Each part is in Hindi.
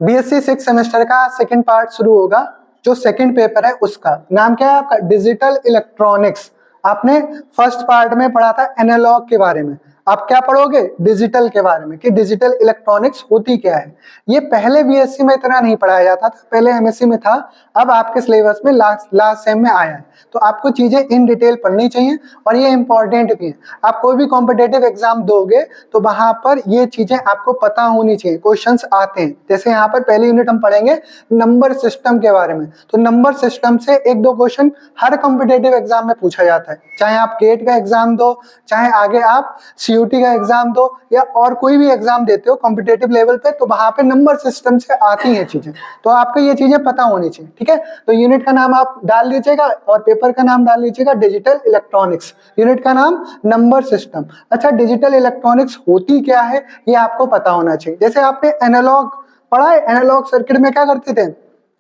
बीएससी 6 सेमेस्टर का सेकंड पार्ट शुरू होगा। जो सेकंड पेपर है उसका नाम क्या है आपका? Digital electronics. आपने फर्स्ट पार्ट में पढ़ा था एनालॉग के बारे में, आप क्या पढ़ोगे? डिजिटल के बारे में, कि डिजिटल इलेक्ट्रॉनिक्स होती क्या है। ये पहले बीएससी में इतना नहीं पढ़ाया जाता था, पहले एमएससी में था, अब आपके सिलेबस में लास्ट सेम में आया है। तो आपको चीजें इन डिटेल पढ़नी चाहिए और ये इंपॉर्टेंट भी है। आप कोई भी कॉम्पिटेटिव एग्जाम दोगे तो वहां पर ये चीजें आपको पता होनी चाहिए। क्वेश्चंस आते हैं, जैसे यहाँ पर पहली यूनिट हम पढ़ेंगे नंबर सिस्टम के बारे में। तो नंबर सिस्टम से एक दो क्वेश्चन हर कॉम्पिटेटिव एग्जाम में पूछा जाता है, चाहे आप गेट का एग्जाम दो, चाहे आगे आप सीयूटी का एग्जाम दो, या और कोई भी एग्जाम देते हो कॉम्पिटेटिव लेवल पे, तो वहां पे नंबर सिस्टम से आती हैं चीजें। तो आपको ये चीजें पता होनी चाहिए, ठीक है। तो यूनिट का नाम आप डाल लीजिएगा और पेपर का नाम डाल लीजिएगा डिजिटल इलेक्ट्रॉनिक्स, यूनिट का नाम नंबर सिस्टम। अच्छा, डिजिटल इलेक्ट्रॉनिक्स होती क्या है ये आपको पता होना चाहिए। जैसे आपने एनालॉग पढ़ा है, एनालॉग सर्किट में क्या करते थे?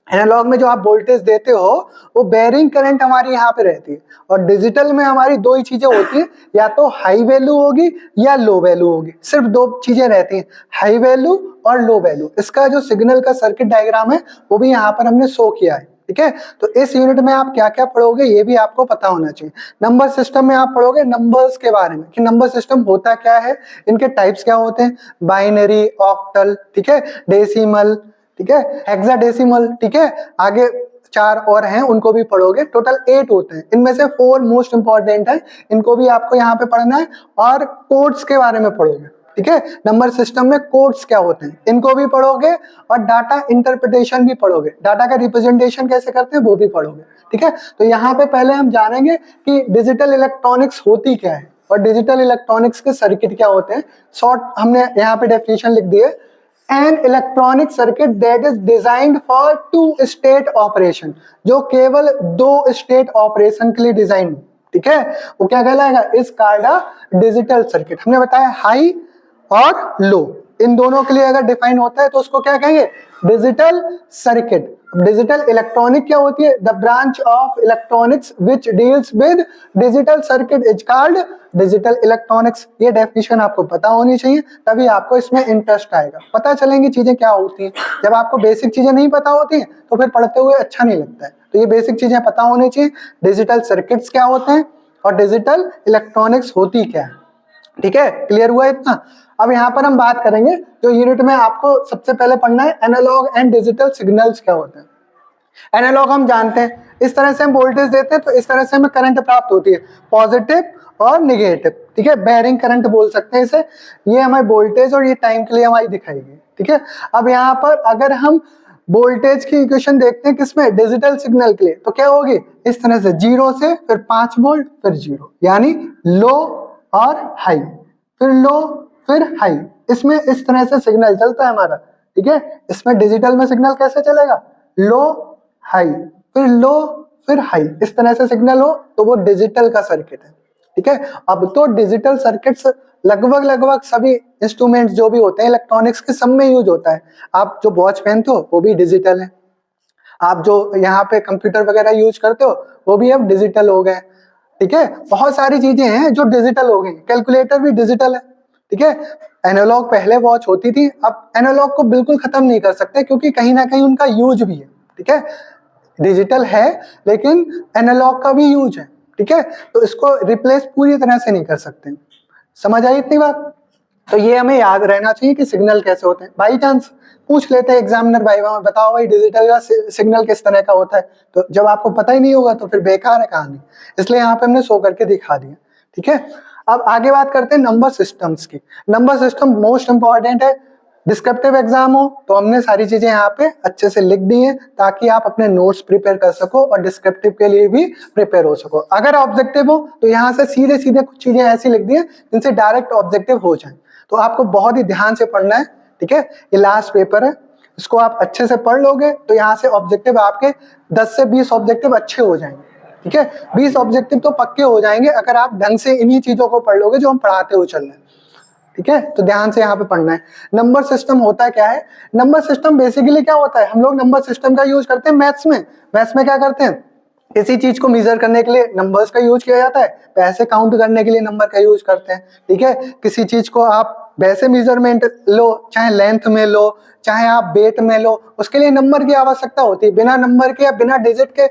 एनालॉग में जो आप वोल्टेज देते हो वो बेरिंग करंट हमारी यहाँ पे रहती है, और डिजिटल में हमारी दो ही चीजें होती है, या तो हाई वैल्यू होगी या लो वैल्यू होगी। सिर्फ दो चीजें रहती हैं, हाई वैल्यू और लो वैल्यू। इसका जो सिग्नल का सर्किट डायग्राम है वो भी यहाँ पर हमने शो किया है, ठीक है। तो इस यूनिट में आप क्या क्या पढ़ोगे ये भी आपको पता होना चाहिए। नंबर सिस्टम में आप पढ़ोगे नंबर्स के बारे में, कि नंबर सिस्टम होता क्या है, इनके टाइप्स क्या होते हैं, बाइनरी, ऑक्टल, ठीक है, डेसिमल, ठीक है, हेक्साडेसिमल, ठीक है। आगे चार और हैं उनको भी पढ़ोगे, टोटल 8 होते हैं, इनमें से 4 मोस्ट इंपॉर्टेंट है, इनको भी आपको यहाँ पे पढ़ना है। और कोड्स के बारे में पढ़ोगे, ठीक है। नंबर सिस्टम में कोड्स क्या होते हैं इनको भी पढ़ोगे, और डाटा इंटरप्रिटेशन भी पढ़ोगे, डाटा का रिप्रेजेंटेशन कैसे करते हैं वो भी पढ़ोगे, ठीक है। तो यहाँ पे पहले हम जानेंगे कि डिजिटल इलेक्ट्रॉनिक्स होती क्या है और डिजिटल इलेक्ट्रॉनिक्स के सर्किट क्या होते हैं। शॉर्ट हमने यहाँ पे डेफिनेशन लिख दी है, an electronic circuit that is designed for 2 state operation, जो केवल 2 स्टेट ऑपरेशन के लिए डिजाइन, ठीक है, वो क्या कहलाएगा? इस कार्ड डिजिटल सर्किट। हमने बताया हाई और लो, इन दोनों के लिए अगर डिफाइन होता है तो उसको क्या कहेंगे? Digital circuit. डिजिटल इलेक्ट्रॉनिक क्या होती है? The branch of electronics which deals with digital circuit is called digital electronics. ये डेफिनेशन आपको पता होनी चाहिए, तभी आपको इसमें इंटरेस्ट आएगा, पता चलेंगी चीजें क्या होती हैं। जब आपको बेसिक चीजें नहीं पता होती हैं तो फिर पढ़ते हुए अच्छा नहीं लगता है। तो ये बेसिक चीजें पता होनी चाहिए, डिजिटल सर्किट्स क्या होते हैं और डिजिटल इलेक्ट्रॉनिक्स होती क्या है, ठीक है। क्लियर हुआ इतना? अब यहाँ पर हम बात करेंगे, जो यूनिट में आपको सबसे पहले पढ़ना है, एनालॉग एंड डिजिटल सिग्नल्स क्या होते हैं। एनालॉग हम जानते हैं, इस तरह से हम वोल्टेज देते हैं तो इस तरह से हमें करंट प्राप्त होती है, पॉजिटिव और निगेटिव, ठीक है, बेरिंग करंट बोल सकते हैं इसे। ये हमारी वोल्टेज और ये टाइम के लिए हमारी दिखाई गई, ठीक है। अब यहाँ पर अगर हम वोल्टेज की इक्वेशन देखते हैं किसमें? डिजिटल सिग्नल के लिए, तो क्या होगी? इस तरह से 0 से फिर 5 वोल्ट फिर 0, यानी लो और हाई, फिर लो फिर हाई, इसमें इस तरह से सिग्नल चलता है हमारा, ठीक है। इसमें डिजिटल में सिग्नल कैसे चलेगा? लो हाई फिर लो फिर हाई, इस तरह से सिग्नल हो तो वो डिजिटल का सर्किट है, ठीक है। अब तो डिजिटल सर्किट्स लगभग सभी इंस्ट्रूमेंट्स जो भी होते हैं इलेक्ट्रॉनिक्स के, सब में यूज होता है। आप जो वॉच पहनते हो वो भी डिजिटल है, आप जो यहाँ पे कंप्यूटर वगैरह यूज करते हो वो भी अब डिजिटल हो गए, ठीक है। बहुत सारी चीजें हैं जो डिजिटल हो गई, कैलकुलेटर भी डिजिटल है, ठीक है। एनालॉग पहले वॉच होती थी, अब एनालॉग को बिल्कुल खत्म नहीं कर सकते क्योंकि कहीं ना कहीं उनका यूज भी है, ठीक है। डिजिटल है लेकिन एनालॉग का भी यूज है, ठीक है। तो इसको रिप्लेस पूरी तरह से नहीं कर सकते। समझ आई इतनी बात? तो ये हमें याद रहना चाहिए कि सिग्नल कैसे होते हैं। बाई चांस पूछ लेते हैं एग्जामिनर भाई वहां, बताओ भाई डिजिटल का सिग्नल किस तरह का होता है, तो जब आपको पता ही नहीं होगा तो फिर बेकार है कहानी, इसलिए यहाँ पे हमने शो करके दिखा दिया, ठीक है। अब आगे बात करते हैं नंबर सिस्टम्स की। नंबर सिस्टम मोस्ट इंपॉर्टेंट है, डिस्क्रिप्टिव एग्जाम हो तो हमने सारी चीजें यहाँ पे अच्छे से लिख दी हैं ताकि आप अपने नोट्स प्रिपेयर कर सको और डिस्क्रिप्टिव के लिए भी प्रिपेयर हो सको। अगर ऑब्जेक्टिव हो तो यहाँ से सीधे सीधे कुछ चीजें ऐसी लिख दी हैं जिनसे डायरेक्ट ऑब्जेक्टिव हो जाए, तो आपको बहुत ही ध्यान से पढ़ना है, ठीक है। ये लास्ट पेपर है, इसको आप अच्छे से पढ़ लोगे तो यहाँ से ऑब्जेक्टिव आपके 10 से 20 ऑब्जेक्टिव अच्छे हो जाएंगे, ठीक है। 20 ऑब्जेक्टिव तो पक्के हो जाएंगे अगर आप ढंग से इन्हीं चीजों को पढ़ लोगे जो हम पढ़ाते हुए चल रहे हैं, ठीक है। तो ध्यान से यहाँ पे पढ़ना है। नंबर सिस्टम होता क्या है? नंबर सिस्टम बेसिकली क्या होता है, हम लोग नंबर सिस्टम का यूज करते हैं मैथ्स में। मैथ्स में क्या करते हैं, किसी चीज को मेजर करने के लिए नंबर्स का यूज किया जाता है, पैसे काउंट करने के लिए नंबर का यूज करते हैं, ठीक है। किसी चीज को आप वैसे मेजरमेंट लो, चाहे लेंथ में लो, चाहे आप वेट में लो, उसके लिए नंबर की आवश्यकता होती है। बिना नंबर के या बिना डिजिट के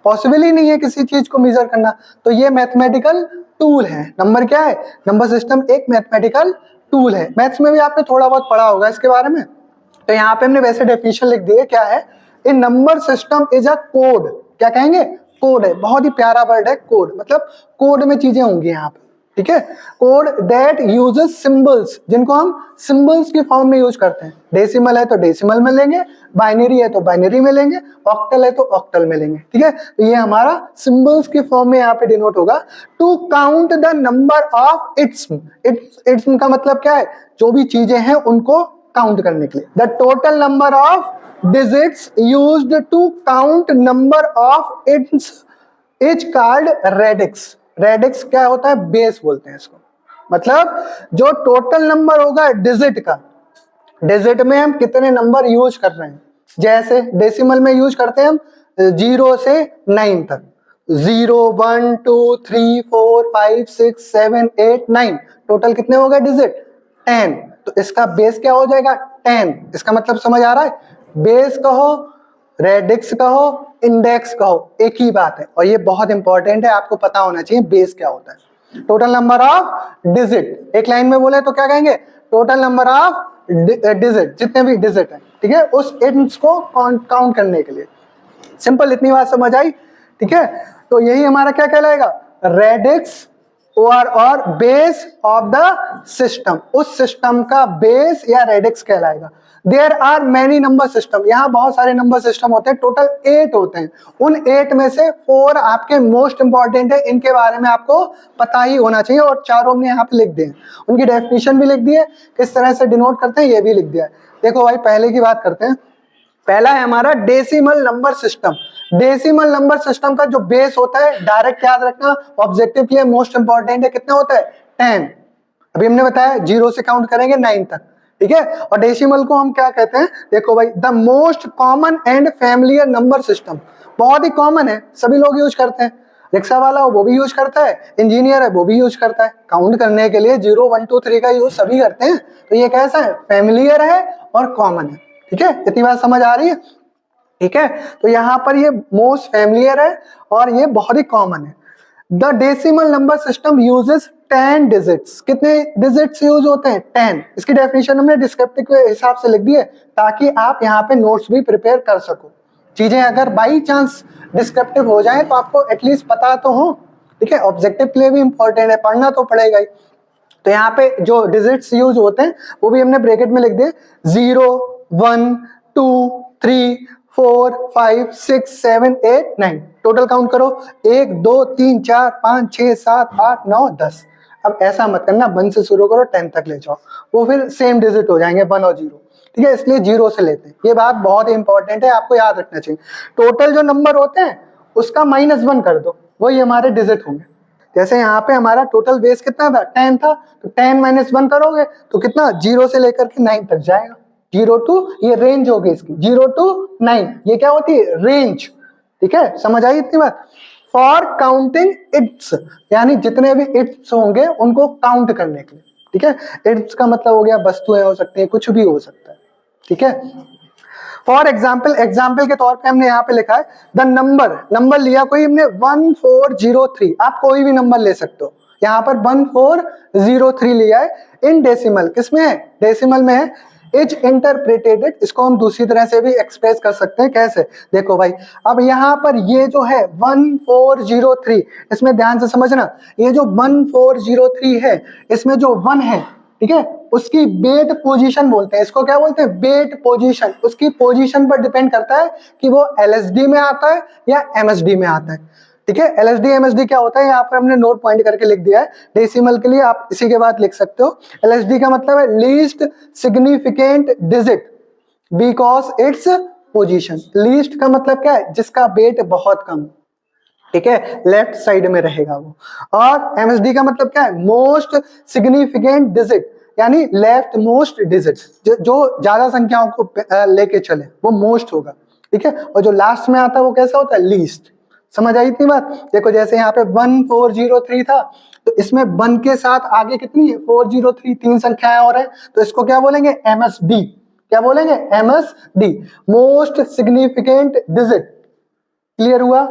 पॉसिबल ही नहीं है किसी चीज को मेजर करना। तो ये मैथमेटिकल टूल है। नंबर क्या है? नंबर सिस्टम एक मैथमेटिकल टूल है। मैथ्स में भी आपने थोड़ा बहुत पढ़ा होगा इसके बारे में। तो यहाँ पे हमने वैसे डेफिनेशन लिख दी है, क्या है? A number system is a code. क्या कहेंगे? कोड है। बहुत ही प्यारा वर्ड है कोड, मतलब कोड में चीजें होंगी यहाँ पे, ठीक है। कोड दैट यूजेस सिंबल्स, जिनको हम सिंबल्स की फॉर्म में यूज करते हैं। डेसिमल है तो डेसिमल में लेंगे, बाइनरी है तो बाइनरी में लेंगे, ऑक्टल है तो ऑक्टल में लेंगे, ठीक है। तो ये हमारा सिंबल्स की फॉर्म में यहाँ पे डिनोट होगा। To count the number of इट्सम। इट्सम का मतलब क्या है? जो भी चीजें हैं उनको काउंट करने के लिए। The total number of digits used to count number of its is called radix. Radix क्या होता है? बेस बोलते हैं इसको। मतलब जो टोटल नंबर होगा डिजिट का, डिजिट में हम कितने नंबर यूज कर रहे हैं। जैसे डेसिमल में यूज करते हैं हम 0 से 9 तक, 0 1 2 3 4 5 6 7 8 9, टोटल कितने हो गए डिजिट? 10। तो इसका बेस क्या हो जाएगा? 10। इसका मतलब समझ आ रहा है? बेस कहो, रेडिक्स कहो, इंडेक्स कहो, एक ही बात है। और ये बहुत इंपॉर्टेंट है, आपको पता होना चाहिए बेस क्या होता है। टोटल नंबर ऑफ डिजिट, एक लाइन में बोले तो क्या कहेंगे? टोटल नंबर ऑफ डिजिट, जितने भी डिजिट है, ठीक है, उस इंड्स को काउंट करने के लिए। सिंपल, इतनी बात समझ आई, ठीक है। तो यही हमारा क्या कहलाएगा? रेडिक्स और बेस ऑफ द सिस्टम। उस सिस्टम का बेस या रेडिक्स कहलाएगा। There are many number system, यहाँ बहुत सारे नंबर सिस्टम होते हैं, टोटल 8 होते हैं। उन 8 में से 4 आपके मोस्ट इंपॉर्टेंट है, इनके बारे में आपको पता ही होना चाहिए। और चारों हमने यहाँ पे लिख दिए, उनकी डेफिनेशन भी लिख दी है, किस तरह से डिनोट करते हैं ये भी लिख दिया है। देखो भाई, पहले की बात करते हैं। पहला है हमारा decimal number system. Decimal number system का जो बेस होता है, डायरेक्ट याद रखना, ऑब्जेक्टिव के लिए मोस्ट इंपॉर्टेंट है, कितना होता है? 10। अभी हमने बताया 0 से काउंट करेंगे 9 तक, ठीक है। और डेसिमल को हम क्या कहते हैं? देखो भाई, the most common and familiar number system. बहुत ही कॉमन है, सभी लोग यूज करते हैं। रिक्शा वाला हो वो भी यूज करता है, इंजीनियर है वो भी यूज करता है। काउंट करने के लिए 0 1 2 3 का यूज सभी करते हैं। तो ये कैसा है? फैमिलियर है और कॉमन है, ठीक है। इतनी बात समझ आ रही है, ठीक है। तो यहाँ पर ये मोस्ट फैमिलियर है और ये बहुत ही कॉमन है। The decimal number system uses 10 digits. कितने डिजिट्स यूज होते हैं? 10। इसकी डेफिनेशन हमने डिस्क्रिप्टिव के हिसाब से लिख दी है, ताकि आप यहाँ पे नोट्स भी प्रिपेयर कर सको। चीजें अगर बाई चांस डिस्क्रिप्टिव हो जाए तो आपको एटलीस्ट पता तो हो, ठीक है। ऑब्जेक्टिव के लिए भी इंपॉर्टेंट है, पढ़ना तो पड़ेगा ही। तो यहाँ पे जो डिजिट्स यूज होते हैं वो भी हमने ब्रैकेट में लिख दिए। 0 1 2 3 4 5 6 7 8 9। टोटल काउंट करो, 1 2 3 4 5 6 7 8 9 10। अब ऐसा मत करना, 1 से शुरू करो 10 तक ले जाओ, वो फिर सेम डिजिट हो जाएंगे 1 और 0, ठीक है। इसलिए 0 से लेते हैं। ये बात बहुत ही इंपॉर्टेंट है, आपको याद रखना चाहिए। टोटल जो नंबर होते हैं उसका -1 कर दो, वही हमारे डिजिट होंगे। जैसे यहाँ पे हमारा टोटल बेस कितना था? 10 था, तो 10 - 1 करोगे तो कितना? 0 से लेकर के 9 तक जाएगा। 0 to, ये रेंज होगी इसकी, 0 to 9, ये क्या होती है? रेंज, ठीक है। समझ आई इतनी बात? फॉर काउंटिंग इट्स, यानी जितने भी इट्स होंगे उनको काउंट करने के लिए, ठीक है। इट्स का मतलब हो गया वस्तुएं हो सकती है, कुछ भी हो सकता है, ठीक है। फॉर एग्जाम्पल, एग्जाम्पल के तौर पे हमने यहाँ पे लिखा है द नंबर लिया कोई हमने 1403। आप कोई भी नंबर ले सकते हो, यहाँ पर 1403 लिया है। इन डेसिमल, किसमें है? डेसिमल में है। इज इंटरप्रिटेटेड, इसको हम दूसरी तरह से भी एक्सप्रेस कर सकते हैं। कैसे? देखो भाई, अब यहाँ पर ये जो है 1403, इसमें ध्यान से समझना, ये जो 1403 है, इसमें जो 1 है, ठीक है, उसकी बेट पोजीशन बोलते हैं। इसको क्या बोलते हैं? बेट पोजीशन। उसकी पोजीशन पर डिपेंड करता है कि वो एलएसडी में आता है या एमएसडी में आता है, ठीक है। एलएसडी एमएसडी क्या होता है यहाँ पर हमने नोट पॉइंट करके लिख दिया है। डेसिमल के लिए आप इसी के बाद लिख सकते हो। एलएसडी का मतलब है least significant digit because its position. Least का मतलब क्या है? जिसका बेट बहुत कम, ठीक है, लेफ्ट साइड में रहेगा वो। और एमएसडी का मतलब क्या है? मोस्ट सिग्निफिकेंट डिजिट, यानी लेफ्ट मोस्ट डिजिट, जो ज्यादा संख्याओं को लेके चले वो मोस्ट होगा, ठीक है। और जो लास्ट में आता है वो कैसा होता है? लीस्ट। समझ आई इतनी बात? देखो जैसे यहाँ पे 1403 था, तो इसमें 1 के साथ आगे कितनी है 403, 3 संख्याएं और है, तो इसको क्या बोलेंगे MSD। क्या बोलेंगे MSD, most significant digit. Clear हुआ?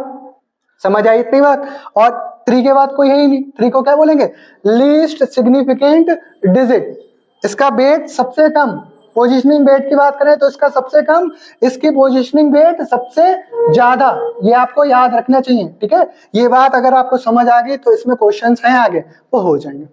समझ आई इतनी बात? और 3 के बाद कोई है ही नहीं, 3 को क्या बोलेंगे लीस्ट सिग्निफिकेंट डिजिट। इसका वेट सबसे कम, पोजीशनिंग वेट की बात करें तो इसका सबसे कम, इसकी पोजीशनिंग वेट सबसे ज्यादा, ये आपको याद रखना चाहिए। ठीक है, ये बात अगर आपको समझ आ गई तो इसमें क्वेश्चंस हैं आगे वो हो जाएंगे,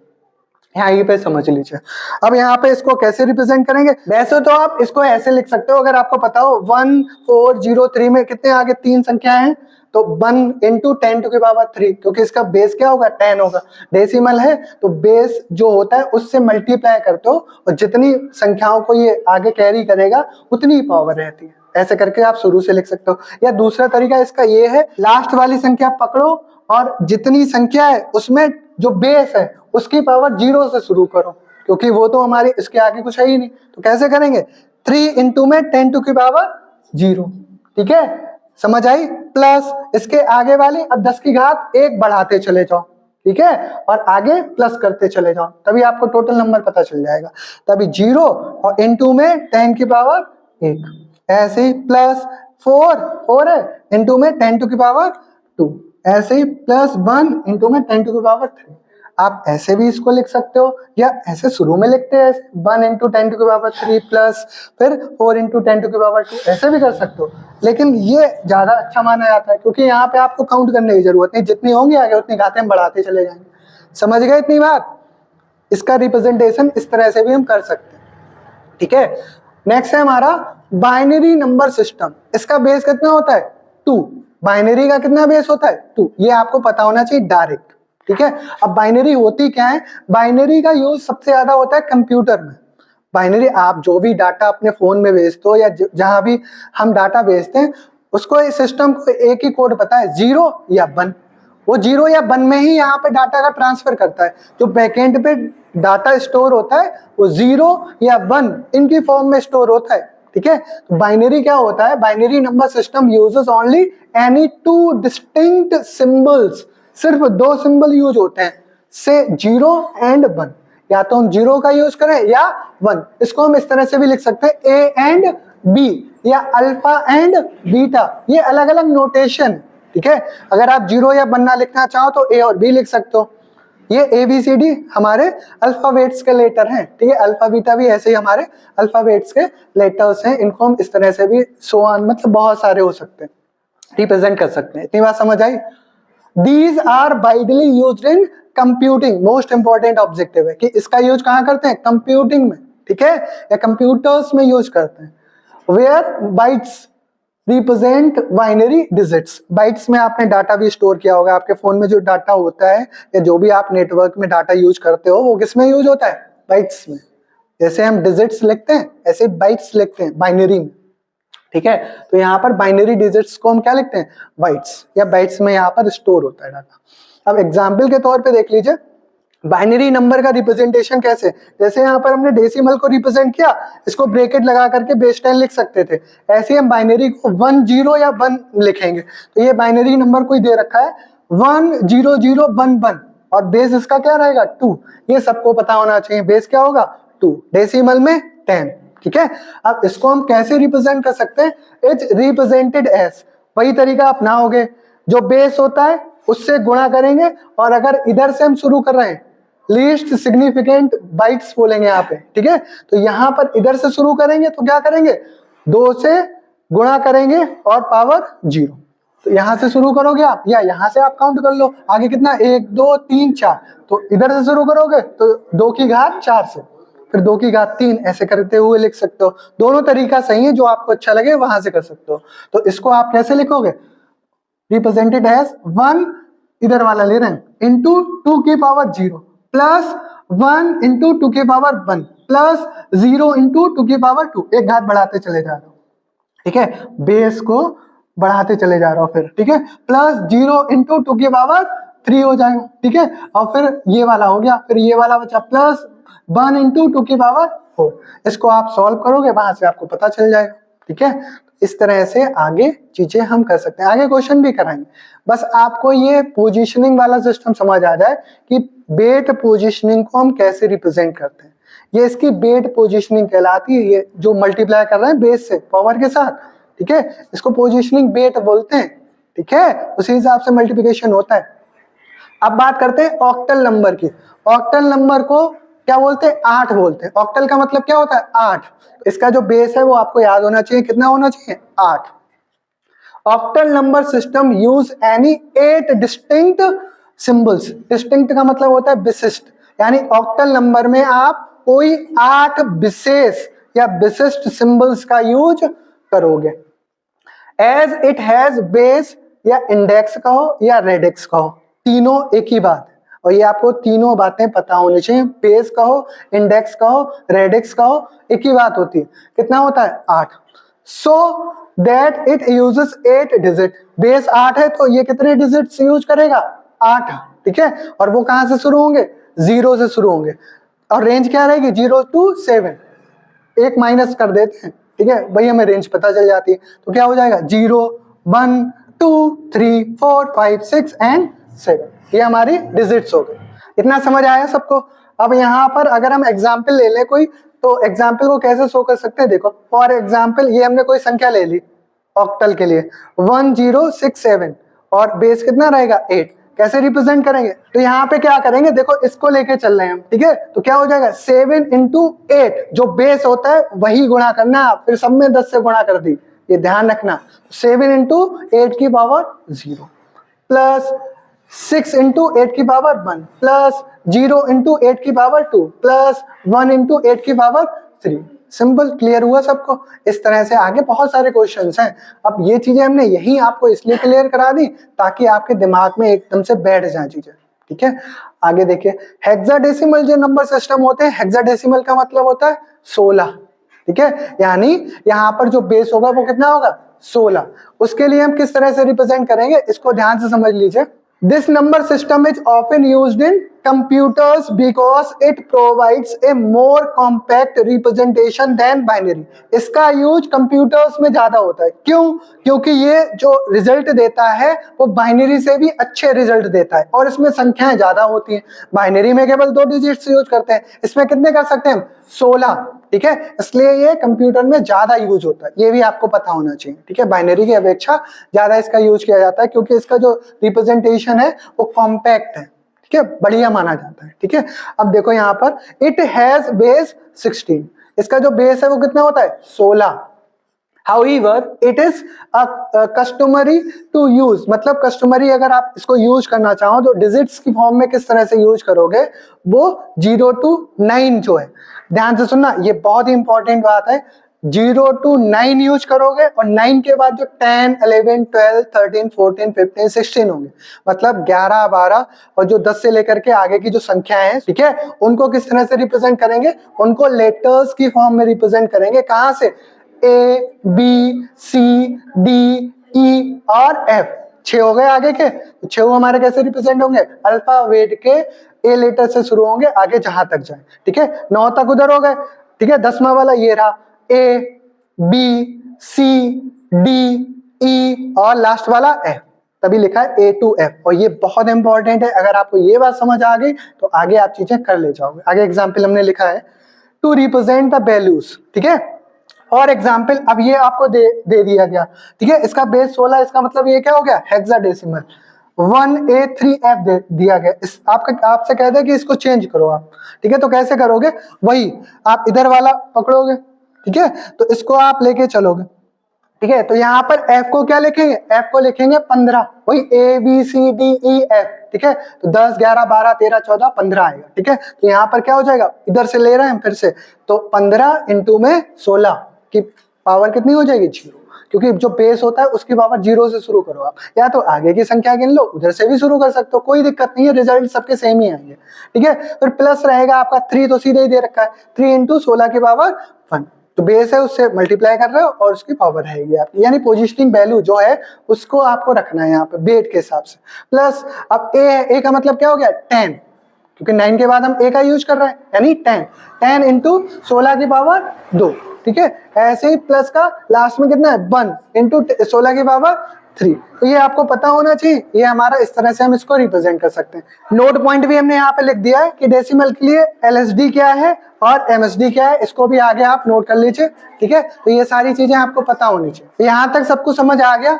यहाँ पे समझ लीजिए। अब यहाँ पे इसको कैसे रिप्रेजेंट करेंगे? वैसे तो आप इसको ऐसे लिख सकते हो, अगर आपको पता हो 1403 में कितने आगे 3 संख्याएं हैं, तो 1 इंटू 10⁻3, क्योंकि इसका बेस क्या होगा 10 होगा, डेसिमल है तो बेस जो होता है उससे मल्टीप्लाई करते हो और जितनी संख्याओं को ये आगे कैरी करेगा उतनी पावर रहती है। ऐसे करके आप शुरू से लिख सकते हो। या दूसरा तरीका इसका ये है, लास्ट वाली संख्या पकड़ो और जितनी संख्या है उसमें जो बेस है उसकी पावर 0 से शुरू करो, क्योंकि वो तो हमारी इसके आगे कुछ है ही नहीं। तो कैसे करेंगे 3 इंटू में 10⁻0। ठीक है, समझ आई? प्लस इसके आगे वाली अब 10 की घात 1 बढ़ाते चले जाओ। ठीक है, और आगे प्लस करते चले जाओ, तभी आपको टोटल नंबर पता चल जाएगा। तभी 0 और इंटू में 10⁻1, ऐसे ही प्लस 4 है इंटू में 10⁻2, ऐसे ही प्लस 1 इंटू में 10⁻3। आप ऐसे भी इसको लिख सकते हो या ऐसे शुरू में लिखते हैं 1 इंटू 10⁻3 प्लस फिर 4 इंटू 10⁻2, ऐसे भी कर सकते हो, लेकिन ये ज्यादा अच्छा माना जाता है क्योंकि यहाँ पे आपको काउंट करने की जरूरत नहीं, जितनी होंगी आगे उतनी घातें हम बढ़ाते चले जाएंगे। समझ गए इतनी बात? इसका रिप्रेजेंटेशन इस तरह से भी हम कर सकते हैं। ठीक है, नेक्स्ट है हमारा बाइनरी नंबर सिस्टम। इसका बेस कितना होता है 2। बाइनरी का कितना बेस होता है 2, ये आपको पता होना चाहिए डायरेक्ट। ठीक है, अब बाइनरी होती क्या है? बाइनरी का यूज सबसे ज्यादा होता है कंप्यूटर में। बाइनरी आप जो भी डाटा अपने फोन में भेजते हो या जहां भी हम डाटा भेजते हैं, उसको इस सिस्टम को एक ही कोड पता है 0 या 1। वो 0 या 1 में ही यहाँ पे डाटा का ट्रांसफर करता है। जो बैकएंड पे डाटा स्टोर होता है वो 0 या 1 इनकी फॉर्म में स्टोर होता है। ठीक है, तो बाइनरी क्या होता है? Binary number system uses only any 2 distinct symbols. सिर्फ 2 सिंबल यूज होते हैं, से 0 एंड 1। या तो हम 0 का यूज करें या 1। इसको हम इस तरह से भी लिख सकते हैं A एंड B या अल्फा एंड बीटा, ये अलग अलग नोटेशन। ठीक है, अगर आप 0 या 1 ना लिखना चाहो तो A और B लिख सकते हो। ये ABCD हमारे अल्फाबेट्स के लेटर हैं। ठीक है, अल्फा बीटा भी ऐसे ही हमारे अल्फाबेट्स के लेटर्स हैं। इनको हम इस तरह से भी मतलब बहुत सारे हो सकते हैं, रिप्रेजेंट कर सकते हैं। इतनी बात समझ आई? These are widely used in computing। Most important objective है कि इसका यूज कहाँ करते हैं? कंप्यूटिंग में। ठीक है, या कंप्यूटर्स में यूज करते हैं। Where bytes represent binary digits। Bytes में आपने डाटा भी स्टोर किया होगा, आपके फोन में जो डाटा होता है या जो भी आप नेटवर्क में डाटा यूज करते हो वो किस में यूज होता है? बाइट्स में। जैसे हम डिजिट्स लिखते हैं ऐसे बाइट्स लिखते हैं बाइनरी में। ठीक है, तो यहाँ पर बाइनरी डिजिट्स को हम क्या लिखते हैं? बाइट्स, या बाइट्स में यहाँ पर स्टोर होता है डाटा। अब एग्जाम्पल के तौर पे देख लीजिए बाइनरी नंबर का रिप्रेजेंटेशन कैसे। जैसे यहाँ पर हमने डेसिमल को रिप्रेजेंट किया, इसको ब्रैकेट लगा करके बेस 10 लिख सकते थे। ऐसे हम बाइनरी को 1 0 या 1 लिखेंगे। तो ये बाइनरी नंबर कोई दे रखा है 1 0 0 1 1 और बेस इसका क्या रहेगा 2। ये सबको पता होना चाहिए, बेस क्या होगा 2, डेसिमल में 10। ठीक है, अब इसको हम कैसे रिप्रेजेंट कर सकते हैं? इट्स रिप्रेजेंटेड एज, वही तरीका अपनाओगे, जो बेस होता है उससे गुणा करेंगे, और अगर इधर से हम शुरू कर रहे हैं लीस्ट सिग्निफिकेंट बाइट्स बोलेंगे यहाँ पे। ठीक है, तो यहाँ पर इधर से शुरू करेंगे तो क्या करेंगे 2 से गुणा करेंगे और पावर 0। तो यहाँ से शुरू करोगे आप या यहाँ से आप काउंट कर लो आगे कितना 1 2 3 4। तो इधर से शुरू करोगे तो 2 की घात 4 से, फिर 2 की घात 3, ऐसे करते हुए लिख सकते हो। दोनों तरीका सही है, जो आपको अच्छा लगे वहां से कर सकते हो। तो इसको आप कैसे लिखोगे? रिप्रेजेंटेड एज 1 इधर वाला ले रहे हैं इंटू 2 की पावर 0 प्लस 1 इंटू 2 की पावर 1 प्लस 0 इंटू 2 की पावर 2। एक घात बढ़ाते चले जा रहे हो। ठीक है, बेस को बढ़ाते चले जा रहा हो फिर। ठीक है, प्लस 0 इंटू 2 की पावर 3 हो जाएगा। ठीक है, और फिर ये वाला हो गया, फिर ये वाला बचा प्लस 1 इंटू 2 की पावर 4। इसको आप सॉल्व करोगे, वहां से आपको पता चल जाएगा। ठीक है, इस तरह से आगे चीजें हम कर सकते हैं, आगे क्वेश्चन भी कराएंगे। बस आपको ये पोजीशनिंग वाला सिस्टम समझ आ जाए कि बेट पोजीशनिंग को हम कैसे रिप्रेजेंट करते हैं। ये इसकी बेट पोजीशनिंग कहलाती है, ये जो मल्टीप्लाई कर रहे हैं बेस से पावर के साथ, ठीक है, इसको पोजीशनिंग बेट बोलते हैं, ठीक है, उसी हिसाब से मल्टीप्लिकेशन होता है। अब बात करते हैं ऑक्टल नंबर की। ऑक्टल नंबर को क्या बोलते हैं? 8 बोलते हैं। ऑक्टल का मतलब क्या होता है? 8। इसका जो बेस है वो आपको याद होना चाहिए, कितना होना चाहिए? 8। Octal number system use any 8 distinct symbols. Distinct का मतलब होता है विशिष्ट, यानी ऑक्टल नंबर में आप कोई 8 विशेष या विशिष्ट सिंबल्स का यूज करोगे। एज इट हैज बेस या इंडेक्स कहो या रेडिक्स कहो, तीनों एक ही बात है, और ये आपको तीनों बातें पता होनी चाहिए। बेस कहो, इंडेक्स कहो, रेडिक्स कहो, एक ही बात होती है। कितना होता है? 8। So that it uses 8 digit. Base 8 है तो ये कितने डिजिट्स यूज करेगा? 8, ठीक है। और वो कहां से शुरू होंगे? 0 से शुरू होंगे। और रेंज क्या रहेगी? 0 to 7। एक माइनस कर देते हैं, ठीक है भाई, हमें रेंज पता चल जाती है। तो क्या हो जाएगा? 0 1 2 3 4 5 6 एंड 7, ये हमारी डिजिट्स हो गई। इतना समझ आया सबको? अब यहाँ पर अगर हम एग्जाम्पल ले लें कोई, तो एग्जाम्पल को कैसे शो कर सकते हैं? देखो, फॉर एग्जाम्पल ये हमने कोई संख्या ले ली ऑक्टल के लिए 1067, और बेस कितना रहेगा? 8। कैसे रिप्रेजेंट करेंगे? तो यहाँ पे क्या करेंगे? देखो, इसको लेके चल रहे हैं हम, ठीक है। तो क्या हो जाएगा? 7 into 8, जो बेस होता है वही गुणा करना है, फिर सब में 10 से गुणा कर दी, ये ध्यान रखना। 7 into 8 की पावर 0 प्लस 6 into 8 की पावर 1 प्लस 0 into 8 की पावर 2 प्लस 1 into 8 की पावर 3। सिंपल, क्लियर हुआ सबको? इस तरह से आगे बहुत सारे क्वेश्चंस हैं। अब ये चीजें हमने यही आपको इसलिए क्लियर करा दी ताकि आपके दिमाग में एकदम से बैठ जाए चीजें, ठीक है। आगे देखिए, हेक्साडेसिमल जो नंबर सिस्टम होते हैं, हेक्साडेसिमल का मतलब होता है 16, ठीक है। यानी यहाँ पर जो बेस होगा वो कितना होगा? 16। उसके लिए हम किस तरह से रिप्रेजेंट करेंगे, इसको ध्यान से समझ लीजिए। This number system is often used in computers because it provides a more compact representation than binary. इसका यूज कंप्यूटर्स में ज्यादा होता है। क्यों? क्योंकि ये जो रिजल्ट देता है वो बाइनरी से भी अच्छे रिजल्ट देता है, और इसमें संख्याएं ज्यादा होती हैं। बाइनरी में केवल 2 डिजिट्स यूज करते हैं, इसमें कितने कर सकते हैं? 16, ठीक है। इसलिए ये कंप्यूटर में ज्यादा यूज होता है, ये भी आपको पता होना चाहिए, ठीक है। बाइनरी की अपेक्षा ज्यादा इसका यूज किया जाता है क्योंकि इसका जो रिप्रेजेंटेशन है वो कॉम्पैक्ट है, ठीक है, बढ़िया माना जाता है, ठीक है। अब देखो यहाँ पर इट हैज बेस 16, इसका जो बेस है वो कितना होता है? 16। However, it is customary to use, मतलब कस्टमरी अगर आप इसको यूज करना चाहो तो डिजिट्स की फॉर्म में किस तरह से यूज करोगे? वो 0 to 9 जो है, ध्यान से सुनना, ये बहुत ही इंपॉर्टेंट बात है। 0 to 9 यूज करोगे, और 9 के बाद जो 10 11 12 13 14 15 16 होंगे, मतलब 11 12, और जो 10 से लेकर के आगे की जो संख्याएं हैं, ठीक है, उनको किस तरह से रिप्रेजेंट करेंगे? उनको लेटर्स की फॉर्म में रिप्रेजेंट करेंगे। कहां से? A B C D E और एफ, 6 हो गए आगे के। 6 हमारे कैसे रिप्रेजेंट होंगे? अल्फाबेट के ए लेटर से शुरू होंगे आगे जहां तक जाए, ठीक है। 9 तक उधर हो गए, ठीक है। 10वां वाला ये रहा, A B C D E और लास्ट वाला एफ, तभी लिखा है ए टू एफ। और ये बहुत इंपॉर्टेंट है, अगर आपको ये बात समझ आ गई तो आगे आप चीजें कर ले जाओगे। आगे एग्जाम्पल हमने लिखा है टू रिप्रेजेंट द वैल्यूज, ठीक है। और एग्जाम्पल अब ये आपको दे दिया गया, ठीक है। इसका बेस 16, इसका मतलब ये क्या हो गया? हेक्साडेसिमल। 1A3F दे दिया गया। इस आपसे कहते हैं कि इसको चेंज करो आप, ठीक है। तो कैसे करोगे? वही आप इधर वाला पकड़ोगे, ठीक है, तो इसको आप लेके चलोगे, ठीक है। तो यहाँ पर F को क्या लिखेंगे? F को लिखेंगे 15, वही ABCDEF, ठीक है। तो 10 11 12 13 14 15 आएगा, ठीक है। तो यहाँ पर क्या हो जाएगा? इधर से ले रहे हैं फिर से, तो 15 इंटू में 16 की पावर कितनी हो जाएगी? 0, क्योंकि जो बेस होता है उसकी पावर 0 से शुरू करो आप, या तो आगे की संख्या गिन लो, उधर से भी शुरू कर सकते हो, कोई दिक्कत नहीं है, रिजल्ट सबके सेम ही आएंगे, ठीक है। फिर प्लस रहेगा आपका 3, तो सीधे ही दे रखा है 3 इंटू 16 की पावर 1, तो बेस है उससे मल्टीप्लाई कर रहे हो और उसकी पावर रहेगी आपकी, यानी पोजिशनिंग वैल्यू जो है उसको आपको रखना है यहाँ पे बेट के हिसाब से। प्लस अब ए है, ए का मतलब क्या हो गया? 10, क्योंकि 9 के बाद हम a का यूज कर रहे हैं, यानी 10 इंटू 16 की पावर 2, ठीक है। ऐसे ही प्लस का लास्ट में कितना है 1 इंटू 16 की पावर 3। तो ये आपको पता होना चाहिए, ये हमारा इस तरह से हम इसको रिप्रेजेंट कर सकते हैं। नोट पॉइंट भी हमने यहाँ पे लिख दिया है कि डेसिमल के लिए LSD क्या है और MSD क्या है, इसको भी आगे आप नोट कर लीजिए, ठीक है। तो ये सारी चीजें आपको पता होनी चाहिए। यहाँ तक सबको समझ आ गया?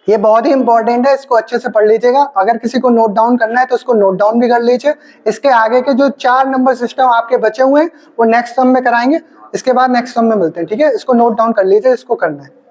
ये बहुत ही इंपॉर्टेंट है, इसको अच्छे से पढ़ लीजिएगा। अगर किसी को नोट डाउन करना है तो इसको नोट डाउन भी कर लीजिए। इसके आगे के जो 4 नंबर सिस्टम आपके बचे हुए हैं वो नेक्स्ट सम में कराएंगे, इसके बाद नेक्स्ट सम में मिलते हैं, ठीक है। इसको नोट डाउन कर लीजिए, इसको करना है।